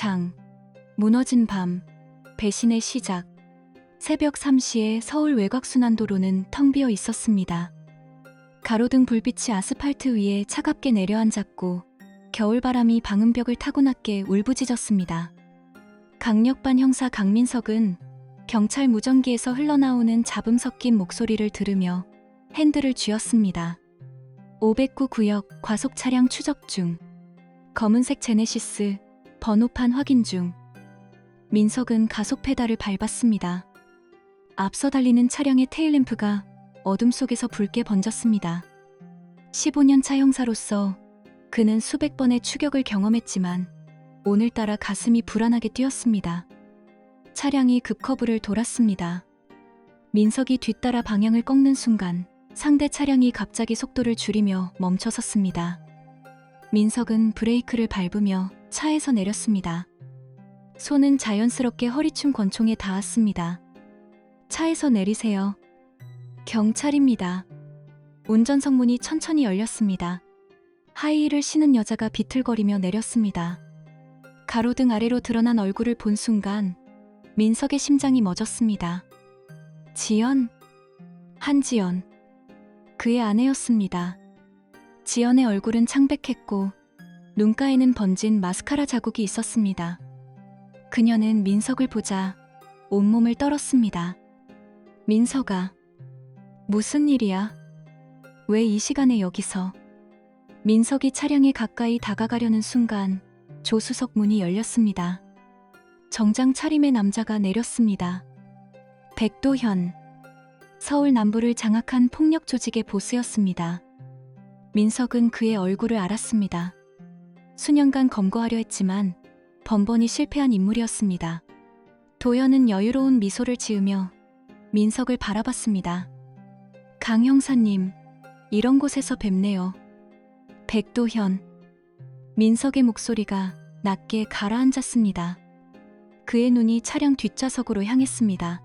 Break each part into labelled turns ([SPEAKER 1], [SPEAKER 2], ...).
[SPEAKER 1] 창, 무너진 밤, 배신의 시작. 새벽 3시에 서울 외곽순환도로는 텅 비어 있었습니다. 가로등 불빛이 아스팔트 위에 차갑게 내려앉았고 겨울바람이 방음벽을 타고났게 울부짖었습니다. 강력반 형사 강민석은 경찰 무전기에서 흘러나오는 잡음 섞인 목소리를 들으며 핸들을 쥐었습니다. 509 구역 과속 차량 추적 중. 검은색 제네시스 번호판 확인 중. 민석은 가속 페달을 밟았습니다. 앞서 달리는 차량의 테일램프가 어둠 속에서 붉게 번졌습니다. 15년 차 형사로서 그는 수백 번의 추격을 경험했지만 오늘따라 가슴이 불안하게 뛰었습니다. 차량이 급커브를 돌았습니다. 민석이 뒤따라 방향을 꺾는 순간 상대 차량이 갑자기 속도를 줄이며 멈춰섰습니다. 민석은 브레이크를 밟으며 차에서 내렸습니다. 손은 자연스럽게 허리춤 권총에 닿았습니다. 차에서 내리세요. 경찰입니다. 운전석 문이 천천히 열렸습니다. 하이힐을 신은 여자가 비틀거리며 내렸습니다. 가로등 아래로 드러난 얼굴을 본 순간 민석의 심장이 멎었습니다. 지연? 한지연. 그의 아내였습니다. 지연의 얼굴은 창백했고 눈가에는 번진 마스카라 자국이 있었습니다. 그녀는 민석을 보자 온몸을 떨었습니다. 민석아, 무슨 일이야? 왜 이 시간에 여기서? 민석이 차량에 가까이 다가가려는 순간 조수석 문이 열렸습니다. 정장 차림의 남자가 내렸습니다. 백도현. 서울 남부를 장악한 폭력 조직의 보스였습니다. 민석은 그의 얼굴을 알았습니다. 수년간 검거하려 했지만 번번이 실패한 인물이었습니다. 도현은 여유로운 미소를 지으며 민석을 바라봤습니다. 강 형사님, 이런 곳에서 뵙네요. 백도현. 민석의 목소리가 낮게 가라앉았습니다. 그의 눈이 차량 뒷좌석으로 향했습니다.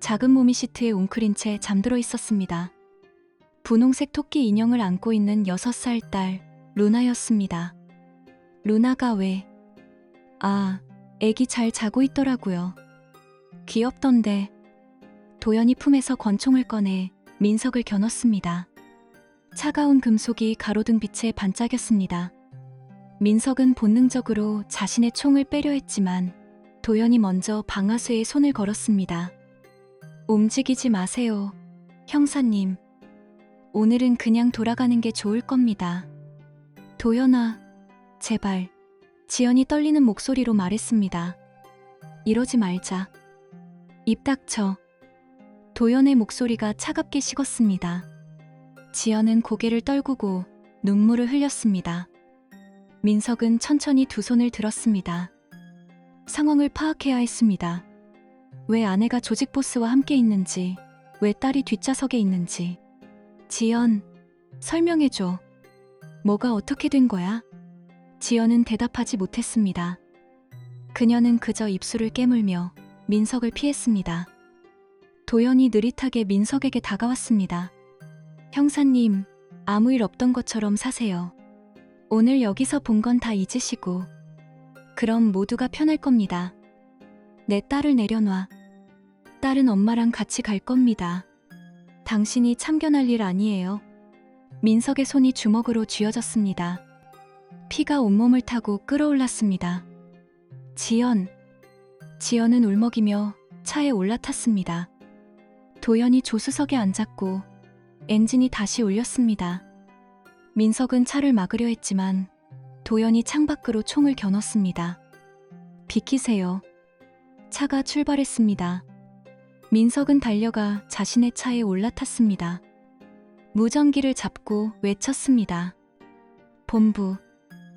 [SPEAKER 1] 작은 몸이 시트에 웅크린 채 잠들어 있었습니다. 분홍색 토끼 인형을 안고 있는 6살 딸 루나였습니다. 루나가 왜? 아, 애기 잘 자고 있더라고요. 귀엽던데. 도연이 품에서 권총을 꺼내 민석을 겨눴습니다. 차가운 금속이 가로등 빛에 반짝였습니다. 민석은 본능적으로 자신의 총을 빼려 했지만 도연이 먼저 방아쇠에 손을 걸었습니다. 움직이지 마세요, 형사님. 오늘은 그냥 돌아가는 게 좋을 겁니다. 도연아, 제발. 지연이 떨리는 목소리로 말했습니다. 이러지 말자. 입 닥쳐. 도연의 목소리가 차갑게 식었습니다. 지연은 고개를 떨구고 눈물을 흘렸습니다. 민석은 천천히 두 손을 들었습니다. 상황을 파악해야 했습니다. 왜 아내가 조직 보스와 함께 있는지, 왜 딸이 뒷좌석에 있는지. 지연, 설명해줘. 뭐가 어떻게 된 거야? 지연은 대답하지 못했습니다. 그녀는 그저 입술을 깨물며 민석을 피했습니다. 도연이 느릿하게 민석에게 다가왔습니다. 형사님, 아무 일 없던 것처럼 사세요. 오늘 여기서 본 건 다 잊으시고. 그럼 모두가 편할 겁니다. 내 딸을 내려놔. 딸은 엄마랑 같이 갈 겁니다. 당신이 참견할 일 아니에요. 민석의 손이 주먹으로 쥐어졌습니다. 피가 온몸을 타고 끓어올랐습니다. 지연은 울먹이며 차에 올라탔습니다. 도연이 조수석에 앉았고 엔진이 다시 울렸습니다. 민석은 차를 막으려 했지만 도연이 창밖으로 총을 겨눴습니다. 비키세요. 차가 출발했습니다. 민석은 달려가 자신의 차에 올라탔습니다. 무전기를 잡고 외쳤습니다. 본부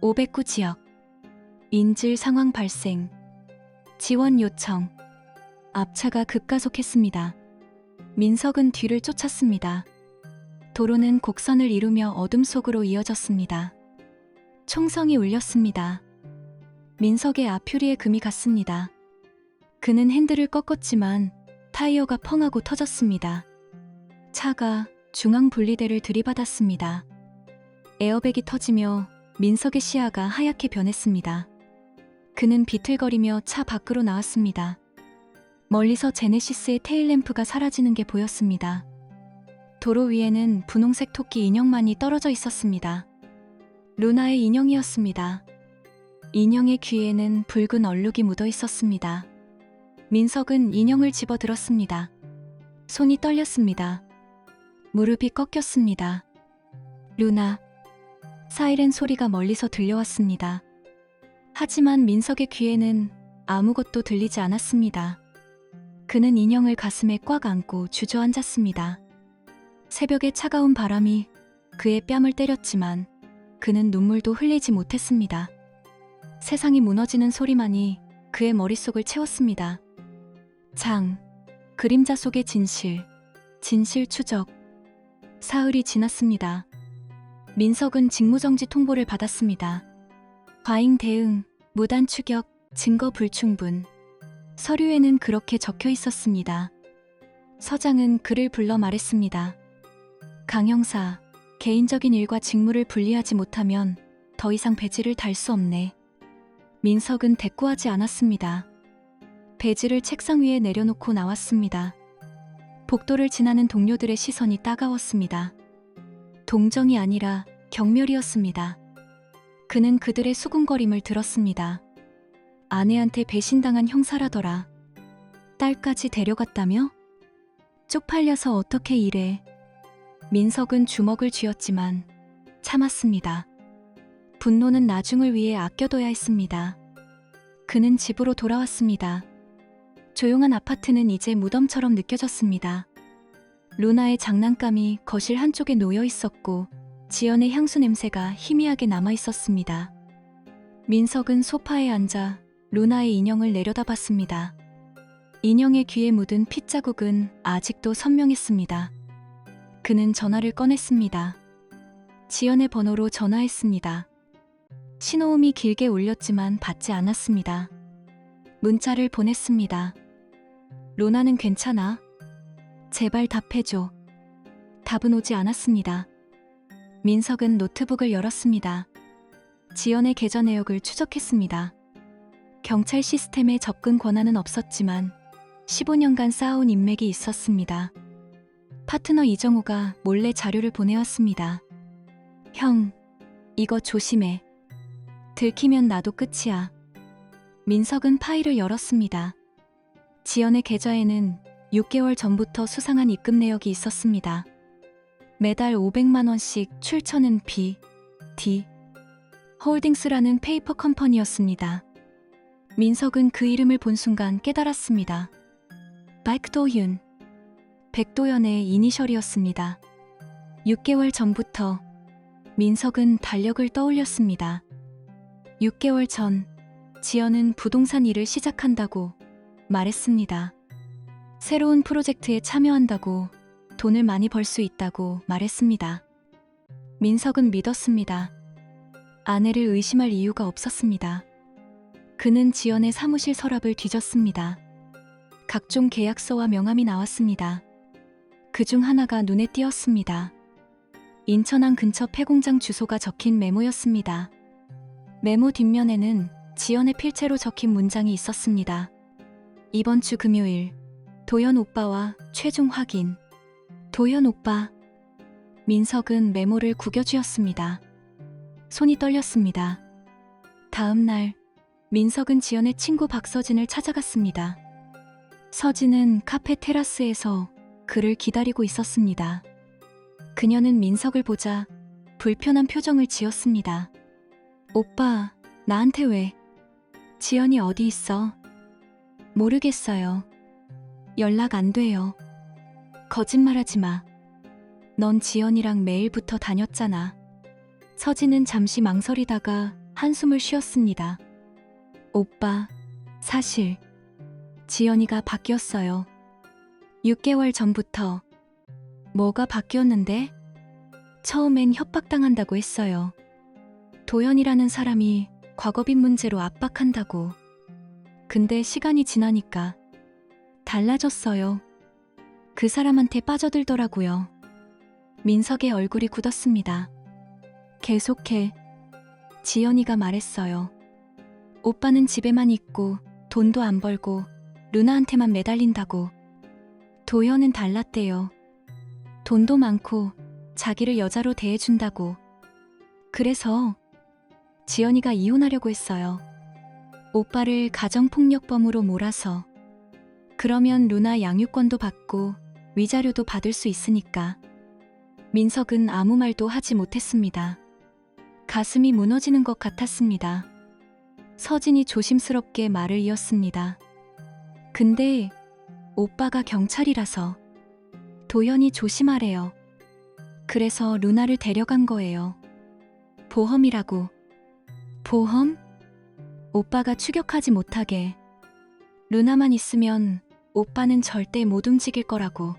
[SPEAKER 1] 509 지역. 인질 상황 발생. 지원 요청. 앞차가 급가속했습니다. 민석은 뒤를 쫓았습니다. 도로는 곡선을 이루며 어둠 속으로 이어졌습니다. 총성이 울렸습니다. 민석의 앞유리에 금이 갔습니다. 그는 핸들을 꺾었지만 타이어가 펑하고 터졌습니다. 차가 중앙 분리대를 들이받았습니다. 에어백이 터지며 민석의 시야가 하얗게 변했습니다. 그는 비틀거리며 차 밖으로 나왔습니다. 멀리서 제네시스의 테일램프가 사라지는 게 보였습니다. 도로 위에는 분홍색 토끼 인형만이 떨어져 있었습니다. 루나의 인형이었습니다. 인형의 귀에는 붉은 얼룩이 묻어 있었습니다. 민석은 인형을 집어들었습니다. 손이 떨렸습니다. 무릎이 꺾였습니다. 루나. 사이렌 소리가 멀리서 들려왔습니다. 하지만 민석의 귀에는 아무것도 들리지 않았습니다. 그는 인형을 가슴에 꽉 안고 주저앉았습니다. 새벽의 차가운 바람이 그의 뺨을 때렸지만 그는 눈물도 흘리지 못했습니다. 세상이 무너지는 소리만이 그의 머릿속을 채웠습니다. 그림자 속의 진실, 진실 추적. 사흘이 지났습니다. 민석은 직무정지 통보를 받았습니다. 과잉 대응, 무단 추격, 증거 불충분. 서류에는 그렇게 적혀 있었습니다. 서장은 그를 불러 말했습니다. 강 형사, 개인적인 일과 직무를 분리하지 못하면 더 이상 배지를 달 수 없네. 민석은 대꾸하지 않았습니다. 배지를 책상 위에 내려놓고 나왔습니다. 복도를 지나는 동료들의 시선이 따가웠습니다. 동정이 아니라 경멸이었습니다. 그는 그들의 수군거림을 들었습니다. 아내한테 배신당한 형사라더라. 딸까지 데려갔다며? 쪽팔려서 어떻게 이래. 민석은 주먹을 쥐었지만 참았습니다. 분노는 나중을 위해 아껴둬야 했습니다. 그는 집으로 돌아왔습니다. 조용한 아파트는 이제 무덤처럼 느껴졌습니다. 루나의 장난감이 거실 한쪽에 놓여 있었고 지연의 향수 냄새가 희미하게 남아 있었습니다. 민석은 소파에 앉아 루나의 인형을 내려다봤습니다. 인형의 귀에 묻은 핏자국은 아직도 선명했습니다. 그는 전화를 꺼냈습니다. 지연의 번호로 전화했습니다. 신호음이 길게 울렸지만 받지 않았습니다. 문자를 보냈습니다. 루나는 괜찮아? 제발 답해줘. 답은 오지 않았습니다. 민석은 노트북을 열었습니다. 지연의 계좌 내역을 추적했습니다. 경찰 시스템에 접근 권한은 없었지만 15년간 쌓아온 인맥이 있었습니다. 파트너 이정우가 몰래 자료를 보내왔습니다. 형, 이거 조심해. 들키면 나도 끝이야. 민석은 파일을 열었습니다. 지연의 계좌에는 6개월 전부터 수상한 입금 내역이 있었습니다. 매달 500만 원씩 출처는 B.D. 홀딩스라는 페이퍼 컴퍼니였습니다. 민석은 그 이름을 본 순간 깨달았습니다. 백도윤. 백도연의 이니셜이었습니다. 6개월 전부터 민석은 달력을 떠올렸습니다. 6개월 전 지연은 부동산 일을 시작한다고 말했습니다. 새로운 프로젝트에 참여한다고 돈을 많이 벌 수 있다고 말했습니다. 민석은 믿었습니다. 아내를 의심할 이유가 없었습니다. 그는 지연의 사무실 서랍을 뒤졌습니다. 각종 계약서와 명함이 나왔습니다. 그중 하나가 눈에 띄었습니다. 인천항 근처 폐공장 주소가 적힌 메모였습니다. 메모 뒷면에는 지연의 필체로 적힌 문장이 있었습니다. 이번 주 금요일 도현 오빠와 최종 확인. 도현 오빠. 민석은 메모를 구겨쥐었습니다. 손이 떨렸습니다. 다음 날 민석은 지연의 친구 박서진을 찾아갔습니다. 서진은 카페 테라스에서 그를 기다리고 있었습니다. 그녀는 민석을 보자 불편한 표정을 지었습니다. 오빠, 나한테 왜? 지연이 어디 있어? 모르겠어요. 연락 안 돼요. 거짓말하지 마. 넌 지연이랑 매일부터 다녔잖아. 서진은 잠시 망설이다가 한숨을 쉬었습니다. 오빠, 사실 지연이가 바뀌었어요. 6개월 전부터. 뭐가 바뀌었는데? 처음엔 협박당한다고 했어요. 도연이라는 사람이 과거빈 문제로 압박한다고. 근데 시간이 지나니까 달라졌어요. 그 사람한테 빠져들더라고요. 민석의 얼굴이 굳었습니다. 계속해. 지연이가 말했어요. 오빠는 집에만 있고 돈도 안 벌고 루나한테만 매달린다고. 도현은 달랐대요. 돈도 많고 자기를 여자로 대해준다고. 그래서 지연이가 이혼하려고 했어요. 오빠를 가정폭력범으로 몰아서. 그러면 루나 양육권도 받고 위자료도 받을 수 있으니까. 민석은 아무 말도 하지 못했습니다. 가슴이 무너지는 것 같았습니다. 서진이 조심스럽게 말을 이었습니다. 근데 오빠가 경찰이라서 도현이 조심하래요. 그래서 루나를 데려간 거예요. 보험이라고. 보험? 오빠가 추격하지 못하게. 루나만 있으면 오빠는 절대 못 움직일 거라고.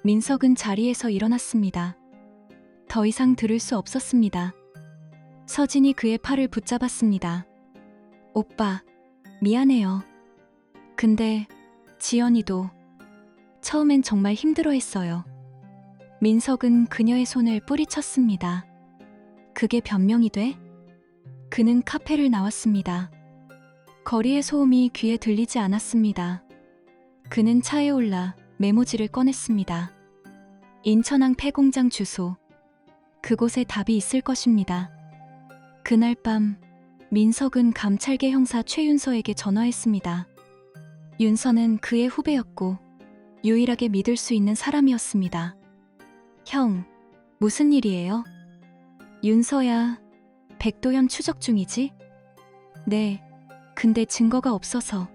[SPEAKER 1] 민석은 자리에서 일어났습니다. 더 이상 들을 수 없었습니다. 서진이 그의 팔을 붙잡았습니다. 오빠, 미안해요. 근데 지연이도 처음엔 정말 힘들어했어요. 민석은 그녀의 손을 뿌리쳤습니다. 그게 변명이 돼? 그는 카페를 나왔습니다. 거리의 소음이 귀에 들리지 않았습니다. 그는 차에 올라 메모지를 꺼냈습니다. 인천항 폐공장 주소. 그곳에 답이 있을 것입니다. 그날 밤 민석은 감찰계 형사 최윤서에게 전화했습니다. 윤서는 그의 후배였고 유일하게 믿을 수 있는 사람이었습니다. 형, 무슨 일이에요? 윤서야, 백도현 추적 중이지? 네, 근데 증거가 없어서.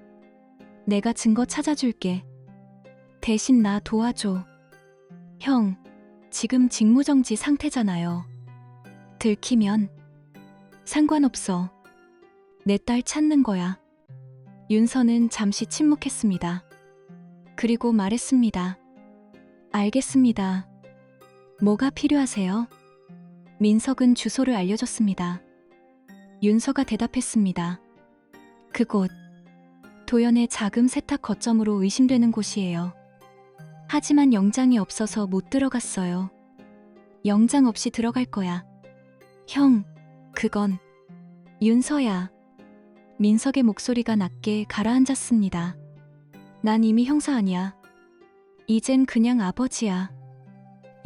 [SPEAKER 1] 내가 증거 찾아줄게. 대신 나 도와줘. 형, 지금 직무정지 상태잖아요. 들키면 상관없어. 내 딸 찾는 거야. 윤서는 잠시 침묵했습니다. 그리고 말했습니다. 알겠습니다. 뭐가 필요하세요? 민석은 주소를 알려줬습니다. 윤서가 대답했습니다. 그곳, 도연의 자금 세탁 거점으로 의심되는 곳이에요. 하지만 영장이 없어서 못 들어갔어요. 영장 없이 들어갈 거야. 형, 그건. 윤서야. 민석의 목소리가 낮게 가라앉았습니다. 난 이미 형사 아니야. 이젠 그냥 아버지야.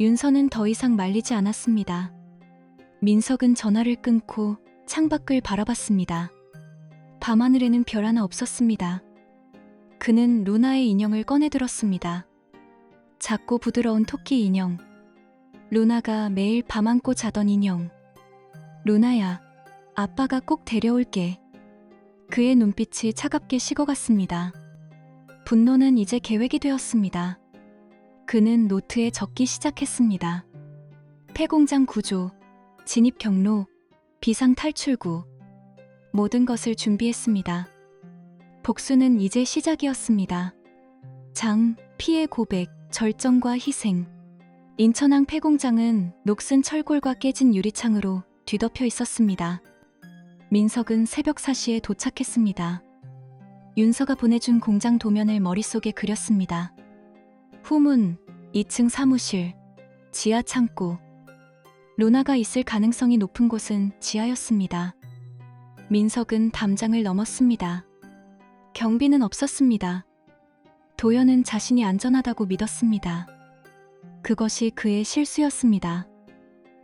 [SPEAKER 1] 윤서는 더 이상 말리지 않았습니다. 민석은 전화를 끊고 창밖을 바라봤습니다. 밤하늘에는 별 하나 없었습니다. 그는 루나의 인형을 꺼내들었습니다. 작고 부드러운 토끼 인형. 루나가 매일 밤 안고 자던 인형. 루나야, 아빠가 꼭 데려올게. 그의 눈빛이 차갑게 식어갔습니다. 분노는 이제 계획이 되었습니다. 그는 노트에 적기 시작했습니다. 폐공장 구조, 진입 경로, 비상 탈출구. 모든 것을 준비했습니다. 복수는 이제 시작이었습니다. 장, 피해 고백, 절정과 희생. 인천항 폐공장은 녹슨 철골과 깨진 유리창으로 뒤덮여 있었습니다. 민석은 새벽 4시에 도착했습니다. 윤서가 보내준 공장 도면을 머릿속에 그렸습니다. 후문, 2층 사무실, 지하 창고. 루나가 있을 가능성이 높은 곳은 지하였습니다. 민석은 담장을 넘었습니다. 경비는 없었습니다. 도연은 자신이 안전하다고 믿었습니다. 그것이 그의 실수였습니다.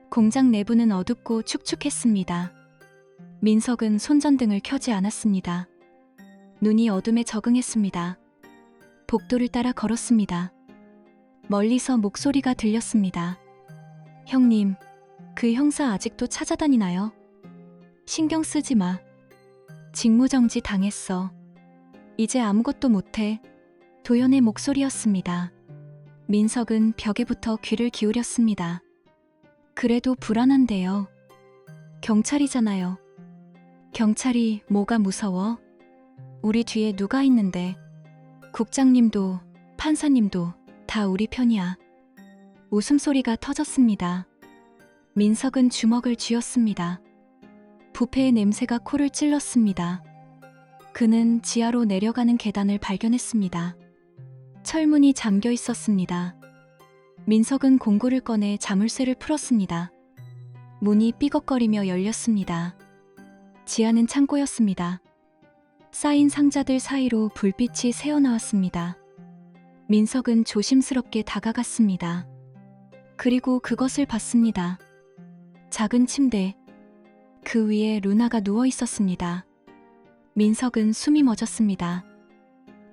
[SPEAKER 1] 공장 내부는 어둡고 축축했습니다. 민석은 손전등을 켜지 않았습니다. 눈이 어둠에 적응했습니다. 복도를 따라 걸었습니다. 멀리서 목소리가 들렸습니다. 형님, 그 형사 아직도 찾아다니나요? 신경 쓰지 마. 직무정지 당했어. 이제 아무것도 못해. 도연의 목소리였습니다. 민석은 벽에 붙어 귀를 기울였습니다. 그래도 불안한데요. 경찰이잖아요. 경찰이 뭐가 무서워? 우리 뒤에 누가 있는데. 국장님도 판사님도 다 우리 편이야. 웃음소리가 터졌습니다. 민석은 주먹을 쥐었습니다. 부패의 냄새가 코를 찔렀습니다. 그는 지하로 내려가는 계단을 발견했습니다. 철문이 잠겨 있었습니다. 민석은 공구를 꺼내 자물쇠를 풀었습니다. 문이 삐걱거리며 열렸습니다. 지하는 창고였습니다. 쌓인 상자들 사이로 불빛이 새어나왔습니다. 민석은 조심스럽게 다가갔습니다. 그리고 그것을 봤습니다. 작은 침대. 그 위에 루나가 누워 있었습니다. 민석은 숨이 멎었습니다.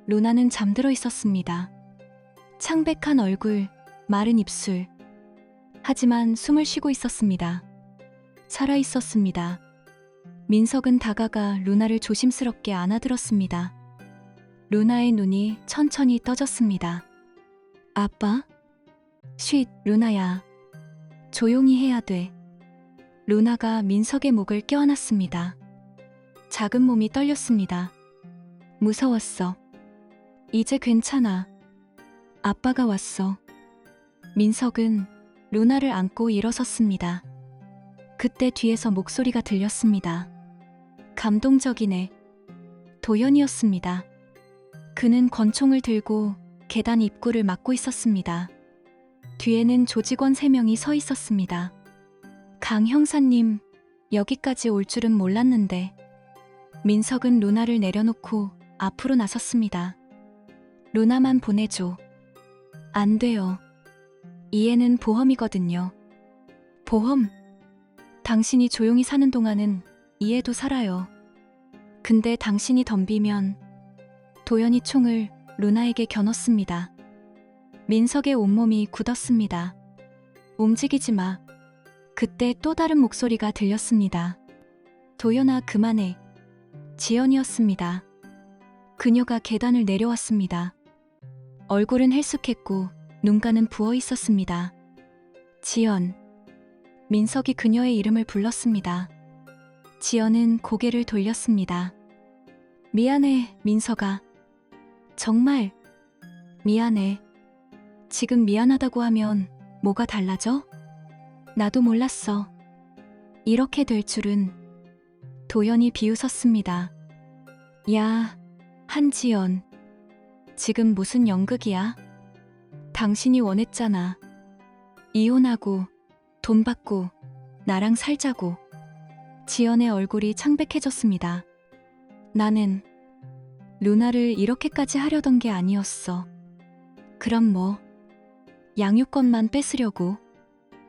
[SPEAKER 1] 루나는 잠들어 있었습니다. 창백한 얼굴, 마른 입술. 하지만 숨을 쉬고 있었습니다. 살아 있었습니다. 민석은 다가가 루나를 조심스럽게 안아들었습니다. 루나의 눈이 천천히 떠졌습니다. 아빠? 쉿, 루나야. 조용히 해야 돼. 루나가 민석의 목을 껴안았습니다. 작은 몸이 떨렸습니다. 무서웠어. 이제 괜찮아. 아빠가 왔어. 민석은 루나를 안고 일어섰습니다. 그때 뒤에서 목소리가 들렸습니다. 감동적이네. 도연이었습니다. 그는 권총을 들고 계단 입구를 막고 있었습니다. 뒤에는 조직원 3명이 서 있었습니다. 강 형사님, 여기까지 올 줄은 몰랐는데. 민석은 루나를 내려놓고 앞으로 나섰습니다. 루나만 보내줘. 안 돼요. 이해는 보험이거든요. 보험? 당신이 조용히 사는 동안은 이해도 살아요. 근데 당신이 덤비면. 도연이 총을 루나에게 겨눴습니다. 민석의 온몸이 굳었습니다. 움직이지 마. 그때 또 다른 목소리가 들렸습니다. 도연아, 그만해. 지연이었습니다. 그녀가 계단을 내려왔습니다. 얼굴은 헬쑥했고 눈가는 부어 있었습니다. 지연. 민석이 그녀의 이름을 불렀습니다. 지연은 고개를 돌렸습니다. 미안해, 민석아. 정말 미안해. 지금 미안하다고 하면 뭐가 달라져? 나도 몰랐어. 이렇게 될 줄은. 도연이 비웃었습니다. 야, 한지연. 지금 무슨 연극이야? 당신이 원했잖아. 이혼하고 돈 받고 나랑 살자고. 지연의 얼굴이 창백해졌습니다. 나는 루나를 이렇게까지 하려던 게 아니었어. 그럼 뭐? 양육권만 뺏으려고.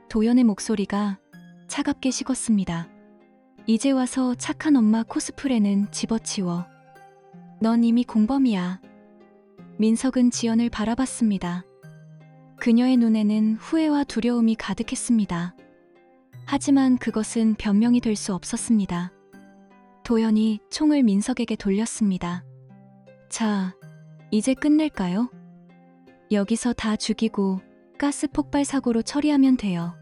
[SPEAKER 1] 도연의 목소리가 차갑게 식었습니다. 이제 와서 착한 엄마 코스프레는 집어치워. 넌 이미 공범이야. 민석은 지연을 바라봤습니다. 그녀의 눈에는 후회와 두려움이 가득했습니다. 하지만 그것은 변명이 될 수 없었습니다. 도연이 총을 민석에게 돌렸습니다. 자, 이제 끝낼까요? 여기서 다 죽이고 가스 폭발 사고로 처리하면 돼요.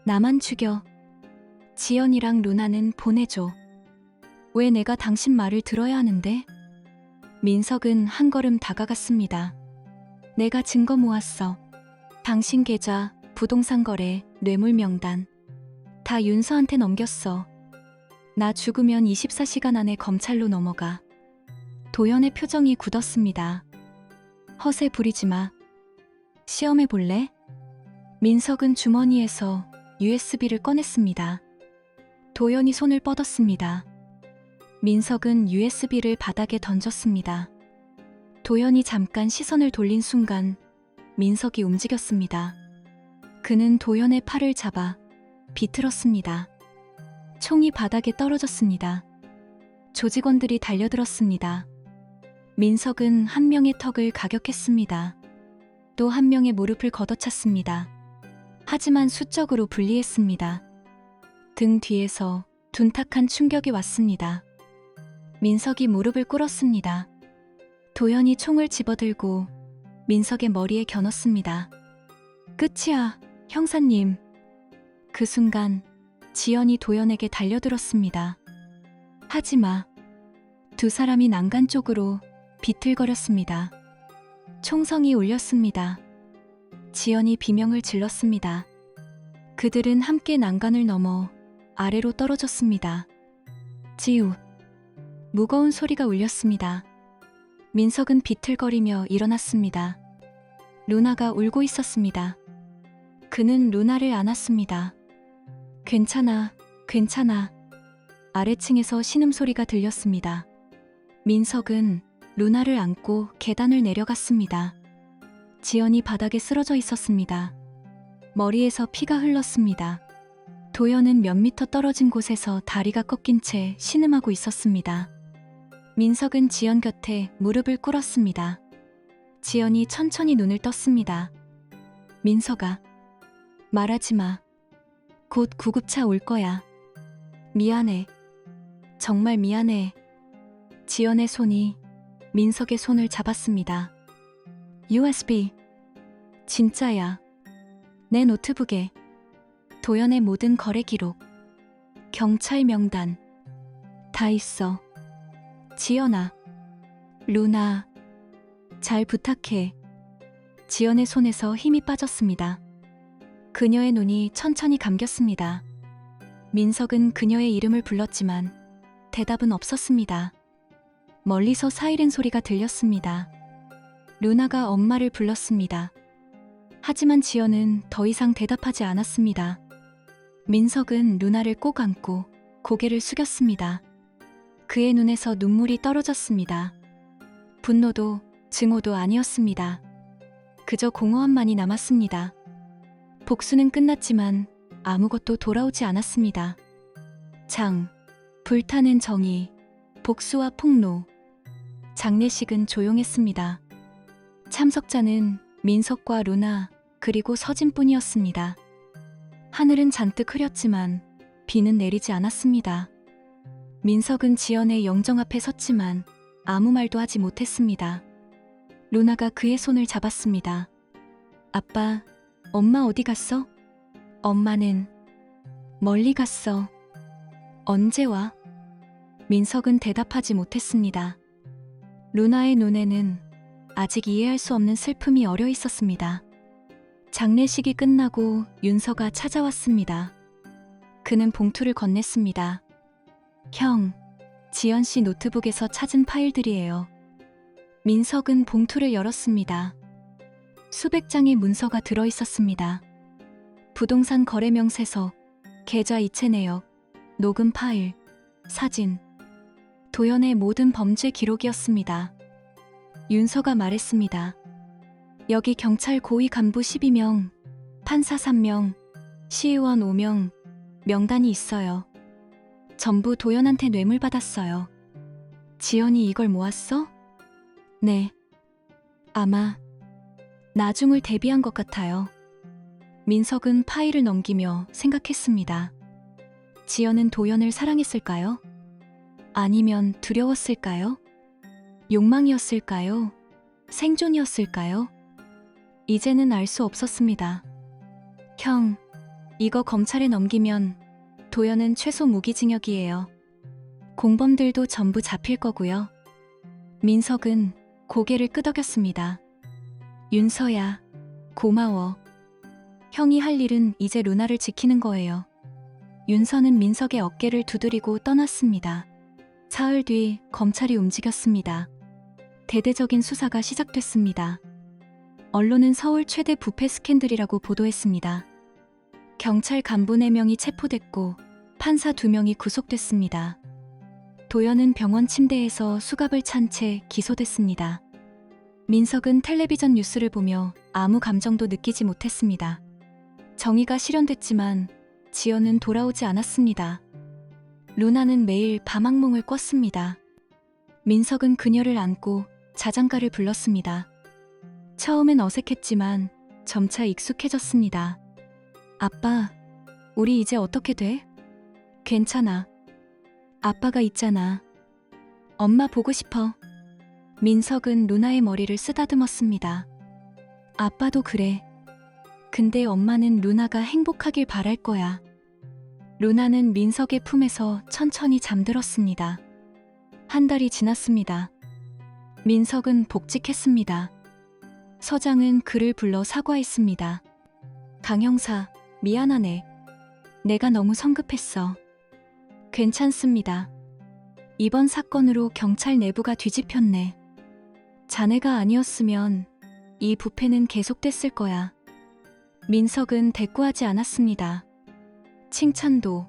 [SPEAKER 1] 나만 죽여. 지연이랑 루나는 보내줘. 왜 내가 당신 말을 들어야 하는데? 민석은 한 걸음 다가갔습니다. 내가 증거 모았어. 당신 계좌, 부동산 거래, 뇌물 명단. 다 윤서한테 넘겼어. 나 죽으면 24시간 안에 검찰로 넘어가. 도연의 표정이 굳었습니다. 허세 부리지 마. 시험해 볼래? 민석은 주머니에서 USB를 꺼냈습니다. 도연이 손을 뻗었습니다. 민석은 USB를 바닥에 던졌습니다. 도연이 잠깐 시선을 돌린 순간 민석이 움직였습니다. 그는 도연의 팔을 잡아 비틀었습니다. 총이 바닥에 떨어졌습니다. 조직원들이 달려들었습니다. 민석은 한 명의 턱을 가격했습니다. 또 한 명의 무릎을 걷어찼습니다. 하지만 수적으로 불리했습니다. 등 뒤에서 둔탁한 충격이 왔습니다. 민석이 무릎을 꿇었습니다. 도연이 총을 집어들고 민석의 머리에 겨눴습니다. 끝이야, 형사님. 그 순간 지연이 도연에게 달려들었습니다. 하지 마. 두 사람이 난간 쪽으로 비틀거렸습니다. 총성이 울렸습니다. 지연이 비명을 질렀습니다. 그들은 함께 난간을 넘어 아래로 떨어졌습니다. 지우. 무거운 소리가 울렸습니다. 민석은 비틀거리며 일어났습니다. 루나가 울고 있었습니다. 그는 루나를 안았습니다. 괜찮아, 괜찮아. 아래층에서 신음소리가 들렸습니다. 민석은 루나를 안고 계단을 내려갔습니다. 지연이 바닥에 쓰러져 있었습니다. 머리에서 피가 흘렀습니다. 도연은 몇 미터 떨어진 곳에서 다리가 꺾인 채 신음하고 있었습니다. 민석은 지연 곁에 무릎을 꿇었습니다. 지연이 천천히 눈을 떴습니다. 민석아, 말하지 마. 곧 구급차 올 거야. 미안해. 정말 미안해. 지연의 손이 민석의 손을 잡았습니다. USB. 진짜야. 내 노트북에 도연의 모든 거래 기록, 경찰 명단 다 있어. 지연아, 루나, 잘 부탁해. 지연의 손에서 힘이 빠졌습니다. 그녀의 눈이 천천히 감겼습니다. 민석은 그녀의 이름을 불렀지만 대답은 없었습니다. 멀리서 사이렌 소리가 들렸습니다. 루나가 엄마를 불렀습니다. 하지만 지연은 더 이상 대답하지 않았습니다. 민석은 루나를 꼭 안고 고개를 숙였습니다. 그의 눈에서 눈물이 떨어졌습니다. 분노도 증오도 아니었습니다. 그저 공허함만이 남았습니다. 복수는 끝났지만 아무것도 돌아오지 않았습니다. 불타는 정의, 복수와 폭로. 장례식은 조용했습니다. 참석자는 민석과 루나 그리고 서진뿐이었습니다. 하늘은 잔뜩 흐렸지만 비는 내리지 않았습니다. 민석은 지연의 영정 앞에 섰지만 아무 말도 하지 못했습니다. 루나가 그의 손을 잡았습니다. 아빠, 엄마 어디 갔어? 엄마는 멀리 갔어. 언제 와? 민석은 대답하지 못했습니다. 루나의 눈에는 아직 이해할 수 없는 슬픔이 어려 있었습니다. 장례식이 끝나고 윤서가 찾아왔습니다. 그는 봉투를 건넸습니다. 형, 지연 씨 노트북에서 찾은 파일들이에요. 민석은 봉투를 열었습니다. 수백 장의 문서가 들어 있었습니다. 부동산 거래 명세서, 계좌 이체 내역, 녹음 파일, 사진. 도연의 모든 범죄 기록이었습니다. 윤서가 말했습니다. 여기 경찰 고위 간부 12명, 판사 3명, 시의원 5명, 명단이 있어요. 전부 도연한테 뇌물 받았어요. 지연이 이걸 모았어? 네. 아마 나중을 대비한 것 같아요. 민석은 파일을 넘기며 생각했습니다. 지연은 도연을 사랑했을까요? 아니면 두려웠을까요? 욕망이었을까요? 생존이었을까요? 이제는 알 수 없었습니다. 형, 이거 검찰에 넘기면 도연은 최소 무기징역이에요. 공범들도 전부 잡힐 거고요. 민석은 고개를 끄덕였습니다. 윤서야, 고마워. 형이 할 일은 이제 루나를 지키는 거예요. 윤서는 민석의 어깨를 두드리고 떠났습니다. 사흘 뒤 검찰이 움직였습니다. 대대적인 수사가 시작됐습니다. 언론은 서울 최대 부패 스캔들이라고 보도했습니다. 경찰 간부 4명이 체포됐고 판사 2명이 구속됐습니다. 도연은 병원 침대에서 수갑을 찬 채 기소됐습니다. 민석은 텔레비전 뉴스를 보며 아무 감정도 느끼지 못했습니다. 정의가 실현됐지만 지연은 돌아오지 않았습니다. 루나는 매일 밤악몽을 꿨습니다. 민석은 그녀를 안고 자장가를 불렀습니다. 처음엔 어색했지만 점차 익숙해졌습니다. 아빠, 우리 이제 어떻게 돼? 괜찮아. 아빠가 있잖아. 엄마 보고 싶어. 민석은 루나의 머리를 쓰다듬었습니다. 아빠도 그래. 근데 엄마는 루나가 행복하길 바랄 거야. 루나는 민석의 품에서 천천히 잠들었습니다. 한 달이 지났습니다. 민석은 복직했습니다. 서장은 그를 불러 사과했습니다. 강 형사, 미안하네. 내가 너무 성급했어. 괜찮습니다. 이번 사건으로 경찰 내부가 뒤집혔네. 자네가 아니었으면 이 부패는 계속됐을 거야. 민석은 대꾸하지 않았습니다. 칭찬도,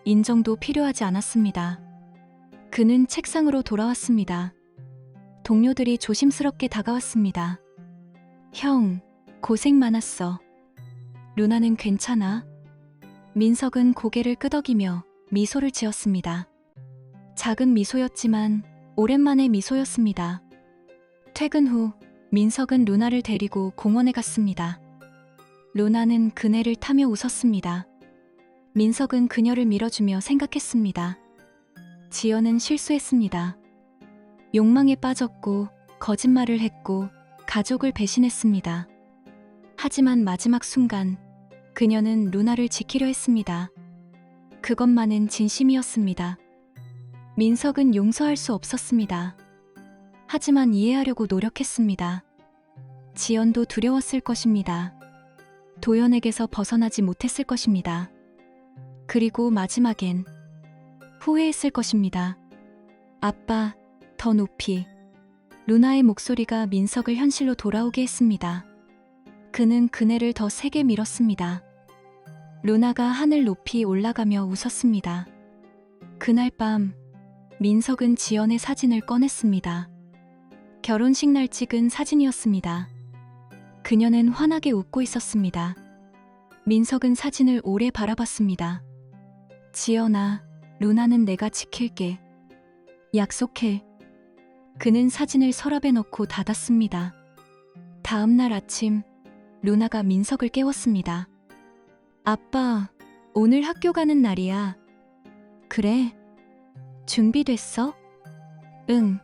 [SPEAKER 1] 인정도 필요하지 않았습니다. 그는 책상으로 돌아왔습니다. 동료들이 조심스럽게 다가왔습니다. 형, 고생 많았어. 루나는 괜찮아? 민석은 고개를 끄덕이며 미소를 지었습니다. 작은 미소였지만 오랜만의 미소였습니다. 퇴근 후 민석은 루나를 데리고 공원에 갔습니다. 루나는 그네를 타며 웃었습니다. 민석은 그녀를 밀어주며 생각했습니다. 지연은 실수했습니다. 욕망에 빠졌고 거짓말을 했고 가족을 배신했습니다. 하지만 마지막 순간 그녀는 루나를 지키려 했습니다. 그것만은 진심이었습니다. 민석은 용서할 수 없었습니다. 하지만 이해하려고 노력했습니다. 지연도 두려웠을 것입니다. 도연에게서 벗어나지 못했을 것입니다. 그리고 마지막엔 후회했을 것입니다. 아빠, 더 높이. 루나의 목소리가 민석을 현실로 돌아오게 했습니다. 그는 그네를 더 세게 밀었습니다. 루나가 하늘 높이 올라가며 웃었습니다. 그날 밤 민석은 지연의 사진을 꺼냈습니다. 결혼식 날 찍은 사진이었습니다. 그녀는 환하게 웃고 있었습니다. 민석은 사진을 오래 바라봤습니다. 지연아, 루나는 내가 지킬게. 약속해. 그는 사진을 서랍에 넣고 닫았습니다. 다음 날 아침, 루나가 민석을 깨웠습니다. 아빠, 오늘 학교 가는 날이야. 그래? 준비됐어? 응.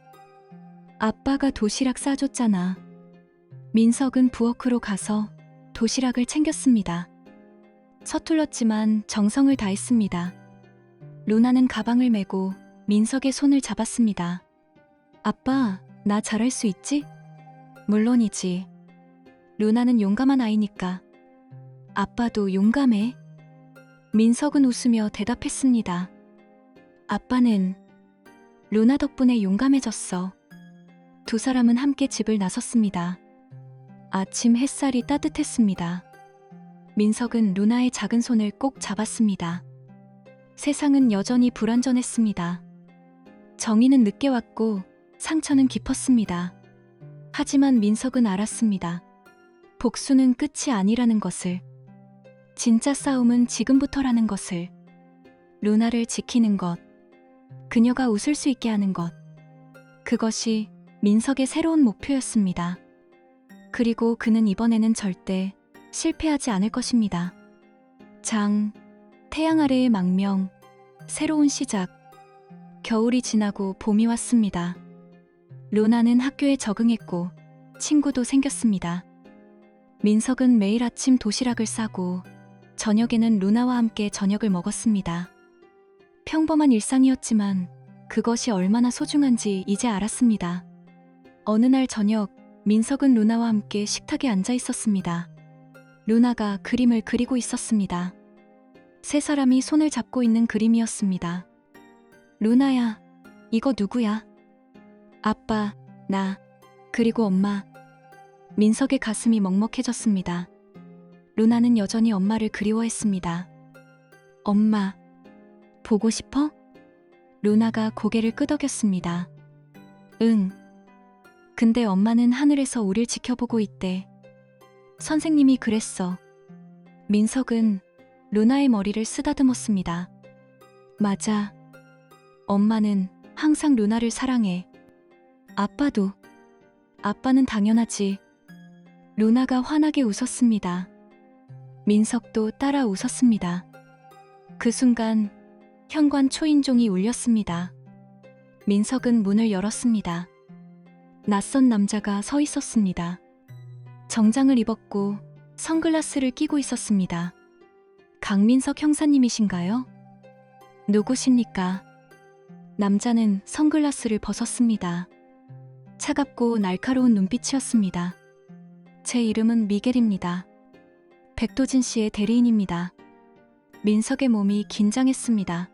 [SPEAKER 1] 아빠가 도시락 싸줬잖아. 민석은 부엌으로 가서 도시락을 챙겼습니다. 서툴렀지만 정성을 다했습니다. 루나는 가방을 메고 민석의 손을 잡았습니다. 아빠, 나 잘할 수 있지? 물론이지. 루나는 용감한 아이니까. 아빠도 용감해. 민석은 웃으며 대답했습니다. 아빠는 루나 덕분에 용감해졌어. 두 사람은 함께 집을 나섰습니다. 아침 햇살이 따뜻했습니다. 민석은 루나의 작은 손을 꼭 잡았습니다. 세상은 여전히 불완전했습니다. 정의는 늦게 왔고 상처는 깊었습니다. 하지만 민석은 알았습니다. 복수는 끝이 아니라는 것을. 진짜 싸움은 지금부터라는 것을. 루나를 지키는 것. 그녀가 웃을 수 있게 하는 것. 그것이 민석의 새로운 목표였습니다. 그리고 그는 이번에는 절대 실패하지 않을 것입니다. 태양 아래의 망명, 새로운 시작. 겨울이 지나고 봄이 왔습니다. 루나는 학교에 적응했고 친구도 생겼습니다. 민석은 매일 아침 도시락을 싸고 저녁에는 루나와 함께 저녁을 먹었습니다. 평범한 일상이었지만 그것이 얼마나 소중한지 이제 알았습니다. 어느 날 저녁, 민석은 루나와 함께 식탁에 앉아 있었습니다. 루나가 그림을 그리고 있었습니다. 세 사람이 손을 잡고 있는 그림이었습니다. 루나야, 이거 누구야? 아빠, 나, 그리고 엄마. 민석의 가슴이 먹먹해졌습니다. 루나는 여전히 엄마를 그리워했습니다. 엄마, 보고 싶어? 루나가 고개를 끄덕였습니다. 응. 근데 엄마는 하늘에서 우릴 지켜보고 있대. 선생님이 그랬어. 민석은 루나의 머리를 쓰다듬었습니다. 맞아. 엄마는 항상 루나를 사랑해. 아빠도. 아빠는 당연하지. 루나가 환하게 웃었습니다. 민석도 따라 웃었습니다. 그 순간 현관 초인종이 울렸습니다. 민석은 문을 열었습니다. 낯선 남자가 서 있었습니다. 정장을 입었고 선글라스를 끼고 있었습니다. 강민석 형사님이신가요? 누구십니까? 남자는 선글라스를 벗었습니다. 차갑고 날카로운 눈빛이었습니다. 제 이름은 미겔입니다. 백도진 씨의 대리인입니다. 민석의 몸이 긴장했습니다.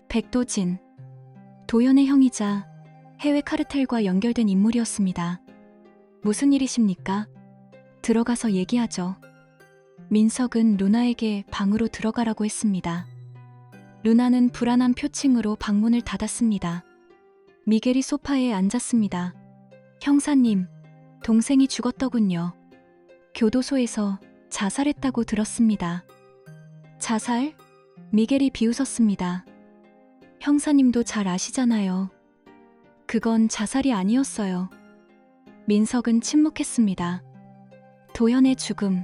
[SPEAKER 1] 백도진, 도연의 형이자 해외 카르텔과 연결된 인물이었습니다. 무슨 일이십니까? 들어가서 얘기하죠. 민석은 루나에게 방으로 들어가라고 했습니다. 루나는 불안한 표情으로 방문을 닫았습니다. 미겔이 소파에 앉았습니다. 형사님, 동생이 죽었더군요. 교도소에서 자살했다고 들었습니다. 자살? 미겔이 비웃었습니다. 형사님도 잘 아시잖아요. 그건 자살이 아니었어요. 민석은 침묵했습니다. 도현의 죽음.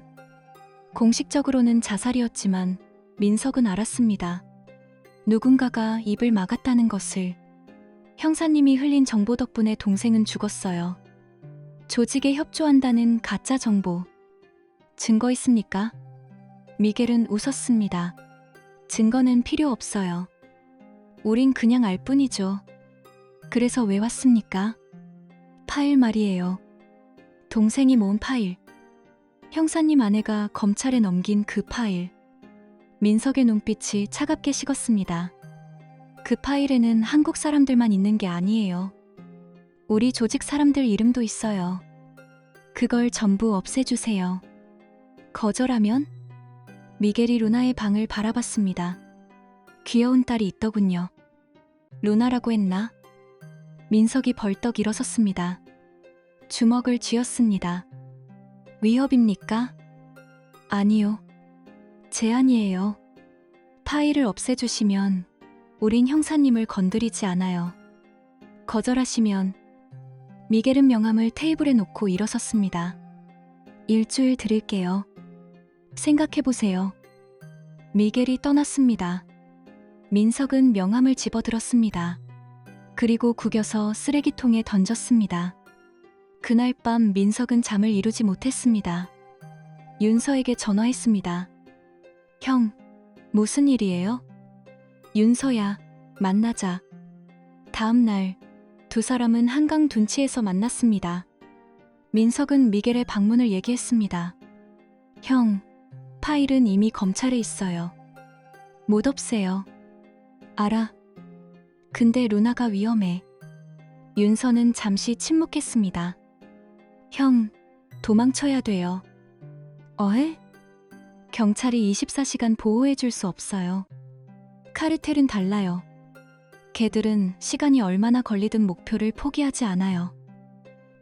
[SPEAKER 1] 공식적으로는 자살이었지만 민석은 알았습니다. 누군가가 입을 막았다는 것을. 형사님이 흘린 정보 덕분에 동생은 죽었어요. 조직에 협조한다는 가짜 정보. 증거 있습니까? 미겔은 웃었습니다. 증거는 필요 없어요. 우린 그냥 알 뿐이죠. 그래서 왜 왔습니까? 파일 말이에요. 동생이 모은 파일. 형사님 아내가 검찰에 넘긴 그 파일. 민석의 눈빛이 차갑게 식었습니다. 그 파일에는 한국 사람들만 있는 게 아니에요. 우리 조직 사람들 이름도 있어요. 그걸 전부 없애주세요. 거절하면? 미겔이 루나의 방을 바라봤습니다. 귀여운 딸이 있더군요. 루나라고 했나? 민석이 벌떡 일어섰습니다. 주먹을 쥐었습니다. 위협입니까? 아니요. 제안이에요. 파일을 없애주시면 우린 형사님을 건드리지 않아요. 거절하시면. 미겔은 명함을 테이블에 놓고 일어섰습니다. 일주일 드릴게요. 생각해보세요. 미겔이 떠났습니다. 민석은 명함을 집어들었습니다. 그리고 구겨서 쓰레기통에 던졌습니다. 그날 밤 민석은 잠을 이루지 못했습니다. 윤서에게 전화했습니다. 형, 무슨 일이에요? 윤서야, 만나자. 다음 날 두 사람은 한강 둔치에서 만났습니다. 민석은 미겔의 방문을 얘기했습니다. 형, 파일은 이미 검찰에 있어요. 못 없애요. 알아. 근데 루나가 위험해. 윤서는 잠시 침묵했습니다. 형, 도망쳐야 돼요. 어해? 경찰이 24시간 보호해줄 수 없어요. 카르텔은 달라요. 걔들은 시간이 얼마나 걸리든 목표를 포기하지 않아요.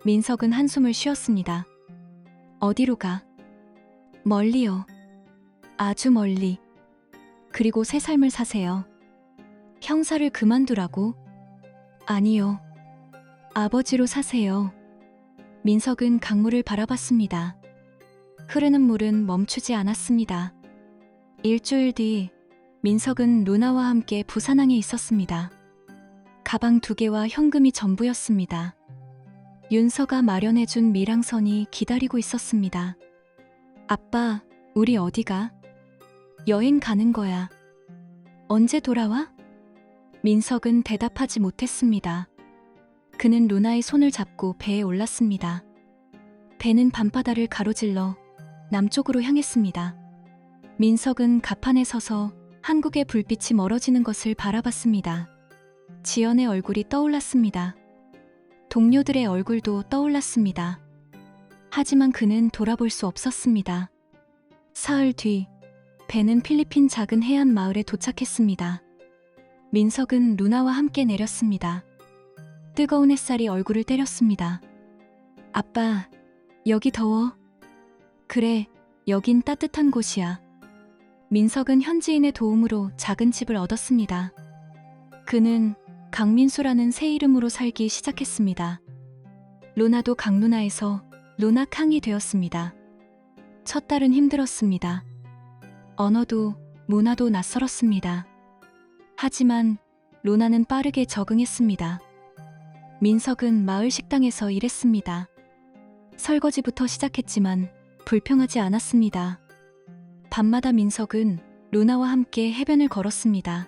[SPEAKER 1] 민석은 한숨을 쉬었습니다. 어디로 가? 멀리요. 아주 멀리. 그리고 새 삶을 사세요. 형사를 그만두라고? 아니요. 아버지로 사세요. 민석은 강물을 바라봤습니다. 흐르는 물은 멈추지 않았습니다. 일주일 뒤 민석은 루나와 함께 부산항에 있었습니다. 가방 2개와 현금이 전부였습니다. 윤서가 마련해준 밀항선이 기다리고 있었습니다. 아빠, 우리 어디 가? 여행 가는 거야. 언제 돌아와? 민석은 대답하지 못했습니다. 그는 루나의 손을 잡고 배에 올랐습니다. 배는 밤바다를 가로질러 남쪽으로 향했습니다. 민석은 갑판에 서서 한국의 불빛이 멀어지는 것을 바라봤습니다. 지연의 얼굴이 떠올랐습니다. 동료들의 얼굴도 떠올랐습니다. 하지만 그는 돌아볼 수 없었습니다. 사흘 뒤 배는 필리핀 작은 해안 마을에 도착했습니다. 민석은 루나와 함께 내렸습니다. 뜨거운 햇살이 얼굴을 때렸습니다. 아빠, 여기 더워. 그래, 여긴 따뜻한 곳이야. 민석은 현지인의 도움으로 작은 집을 얻었습니다. 그는 강민수라는 새 이름으로 살기 시작했습니다. 루나도 강누나에서 루나캉이 되었습니다. 첫 달은 힘들었습니다. 언어도 문화도 낯설었습니다. 하지만 루나는 빠르게 적응했습니다. 민석은 마을 식당에서 일했습니다. 설거지부터 시작했지만 불평하지 않았습니다. 밤마다 민석은 루나와 함께 해변을 걸었습니다.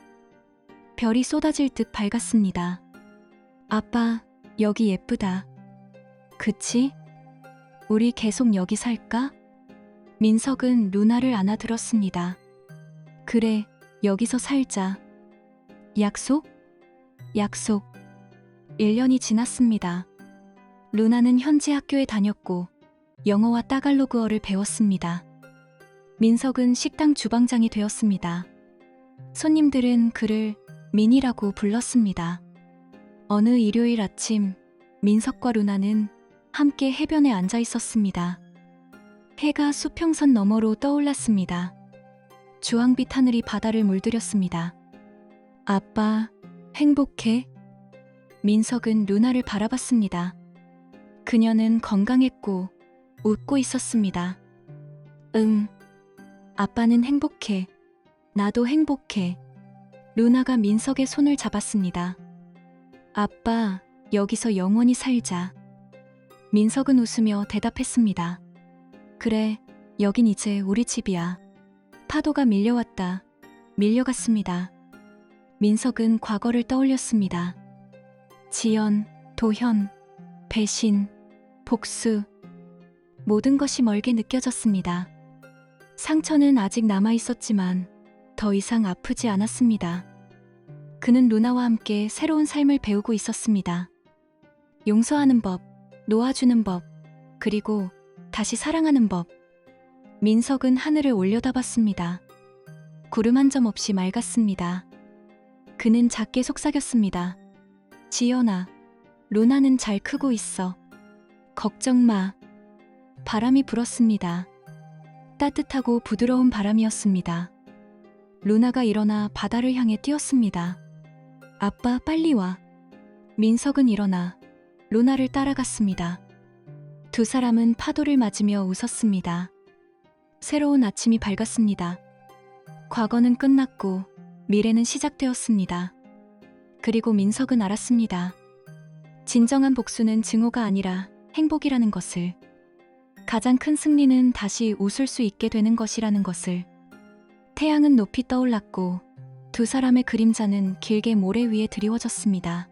[SPEAKER 1] 별이 쏟아질 듯 밝았습니다. 아빠, 여기 예쁘다. 그치? 우리 계속 여기 살까? 민석은 루나를 안아들었습니다. 그래, 여기서 살자. 약속? 약속. 1년이 지났습니다. 루나는 현지 학교에 다녔고 영어와 따갈로그어를 배웠습니다. 민석은 식당 주방장이 되었습니다. 손님들은 그를 민이라고 불렀습니다. 어느 일요일 아침, 민석과 루나는 함께 해변에 앉아 있었습니다. 해가 수평선 너머로 떠올랐습니다. 주황빛 하늘이 바다를 물들였습니다. 아빠, 행복해? 민석은 루나를 바라봤습니다. 그녀는 건강했고 웃고 있었습니다. 응, 아빠는 행복해. 나도 행복해. 루나가 민석의 손을 잡았습니다. 아빠, 여기서 영원히 살자. 민석은 웃으며 대답했습니다. 그래, 여긴 이제 우리 집이야. 파도가 밀려왔다. 밀려갔습니다. 민석은 과거를 떠올렸습니다. 지연, 도현, 배신, 복수. 모든 것이 멀게 느껴졌습니다. 상처는 아직 남아 있었지만 더 이상 아프지 않았습니다. 그는 루나와 함께 새로운 삶을 배우고 있었습니다. 용서하는 법, 놓아주는 법, 그리고 다시 사랑하는 법. 민석은 하늘을 올려다봤습니다. 구름 한 점 없이 맑았습니다. 그는 작게 속삭였습니다. 지연아, 루나는 잘 크고 있어. 걱정 마. 바람이 불었습니다. 따뜻하고 부드러운 바람이었습니다. 루나가 일어나 바다를 향해 뛰었습니다. 아빠, 빨리 와. 민석은 일어나 루나를 따라갔습니다. 두 사람은 파도를 맞으며 웃었습니다. 새로운 아침이 밝았습니다. 과거는 끝났고 미래는 시작되었습니다. 그리고 민석은 알았습니다. 진정한 복수는 증오가 아니라 행복이라는 것을. 가장 큰 승리는 다시 웃을 수 있게 되는 것이라는 것을. 태양은 높이 떠올랐고 두 사람의 그림자는 길게 모래 위에 드리워졌습니다.